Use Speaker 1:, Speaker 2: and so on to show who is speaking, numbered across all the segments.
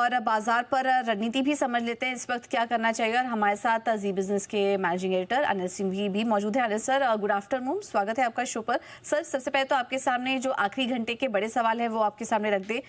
Speaker 1: और बाजार पर रणनीति भी समझ लेते हैं इस वक्त क्या करना चाहिए। और हमारे साथ जी बिजनेस के मैनेजिंग एडिटर अनिल सिंह भी मौजूद है। अनिल सर, गुड आफ्टरनून, स्वागत है आपका शो पर। सर, सबसे पहले तो आपके सामने जो आखिरी घंटे के बड़े सवाल है वो आपके सामने रख दे।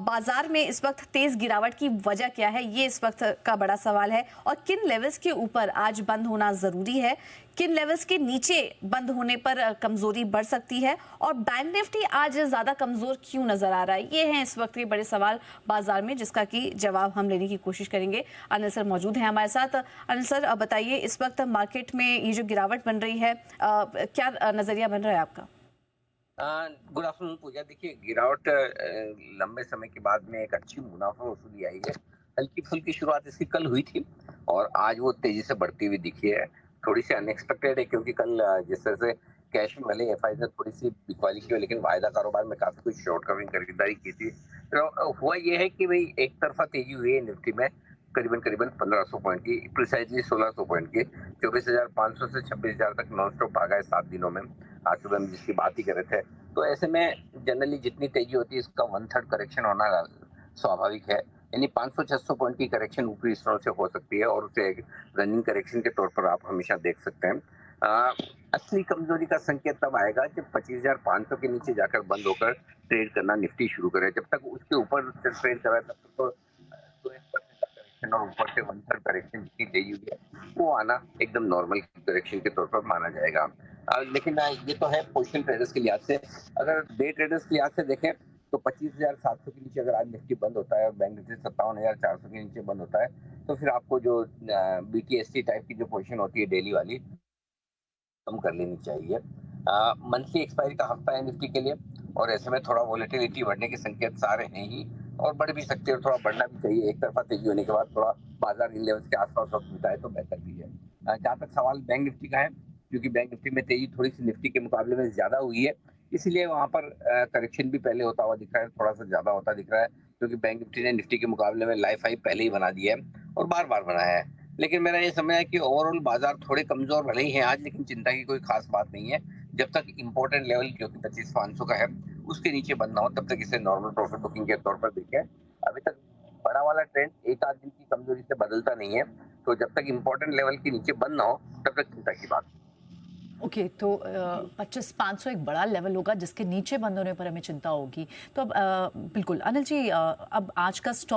Speaker 1: बाजार में इस वक्त तेज गिरावट की वजह क्या है, ये इस वक्त का बड़ा सवाल है। और किन लेवल्स के ऊपर आज बंद होना जरूरी है, किन लेवल्स के नीचे बंद होने पर कमजोरी बढ़ सकती है, और बैंक निफ्टी आज ज्यादा कमजोर क्यों नजर आ रहा है, ये हैं इस वक्त के बड़े सवाल बाजार में, जिसका कि जवाब हम लेने की कोशिश करेंगे। अनिल सर मौजूद हैं हमारे साथ। अनिल सर, अब बताइए, इस वक्त मार्केट में ये जो गिरावट बन रही है, क्या नजरिया बन रहा है आपका?
Speaker 2: गुड आफ्टरनून पूजा। देखिए, गिरावट लंबे समय के बाद में एक अच्छी मुनाफा वसूली आई है। हल्की फुल्की शुरुआत इसकी कल हुई थी और आज वो तेजी से बढ़ती हुई दिखी है। थोड़ी सी अनएक्सपेक्टेड है क्योंकि कल जिस तरह से कैश में भले एफआई ने थोड़ी सी बिकवाली की हो, लेकिन वायदा कारोबार में काफी कुछ शॉर्ट कवरिंग खरीदारी की थी। तो हुआ ये है कि भाई एक तरफा तेजी हुई है निफ्टी में, करीबन करीबन 1500 पॉइंट की, प्रिसाइजली 1600 पॉइंट की। 24,500 से 26,000 तक नॉन स्टॉप भागा है 7 दिनों में। आज सुबह हम जिसकी बात ही कर रहे थे, तो ऐसे में जनरली जितनी तेजी होती है इसका 1/3 करेक्शन होना स्वाभाविक है। यानी 500-600 पॉइंट की करेक्शन ऊपरी स्तरों से हो सकती है और उसे एक रनिंग करेक्शन के तौर पर आप हमेशा देख सकते हैं। अ, असली कमजोरी का संकेत तब आएगा जब 25,500 के नीचे जाकर बंद होकर ट्रेड करना निफ्टी शुरू करे। जब तक उसके ऊपर ट्रेड कर रहा है तब तक तो 2-1% का करेक्शन और ऊपर से 1/3 करेक्शन जितनी तेजी हुई है वो आना एकदम नॉर्मल करेक्शन के तौर पर माना जाएगा। लेकिन ये तो है पोजिशन ट्रेडर्स के लिहाज से। अगर डे ट्रेडर्स के लिहाज से देखें तो 25,700 के नीचे अगर आज निफ्टी बंद होता है और बैंक निफ्टी 57,400 के नीचे बंद होता है, तो फिर आपको जो बीटीएससी टाइप की जो पोजीशन होती है डेली वाली, कम कर लेनी चाहिए। मंथली एक्सपायरी का हफ्ता है निफ्टी के लिए और ऐसे में थोड़ा वॉलेटिलिटी बढ़ने के संकेत सारे हैं ही और बढ़ भी सकते हैं और थोड़ा बढ़ना भी चाहिए। एक तरफा तेजी होने के बाद थोड़ा बाजार इन लेवल्स के आसपास वक्त बिताए तो बेहतर भी है। जहाँ तक सवाल बैंक निफ्टी का है, क्योंकि बैंक निफ्टी में तेजी थोड़ी सी निफ्टी के मुकाबले में ज्यादा हुई है, इसलिए वहां पर करेक्शन भी पहले होता हुआ दिख रहा है, थोड़ा सा ज्यादा होता दिख रहा है, क्योंकि बैंक निफ्टी ने निफ्टी के मुकाबले में लाइफ हाई पहले ही बना दिया है और बार बार बनाया है। लेकिन मेरा ये समझ है कि ओवरऑल बाजार थोड़े कमजोर भले ही हैं आज, लेकिन चिंता की कोई खास बात नहीं है। जब तक इंपॉर्टेंट लेवल जो कि 25,500 का है उसके नीचे बंद ना हो तब तक इसे नॉर्मल प्रॉफिट बुकिंग के तौर पर देखें। अभी तक बड़ा वाला ट्रेंड एक आध दिन की कमजोरी से बदलता नहीं है, तो जब तक इंपॉर्टेंट लेवल के नीचे बंद ना हो तब तक चिंता की बात।
Speaker 3: ओके, तो 25,500 एक बड़ा लेवल होगा जिसके नीचे बंद होने पर हमें चिंता होगी। तो अब बिल्कुल अनिल जी, अब आज का स्टॉक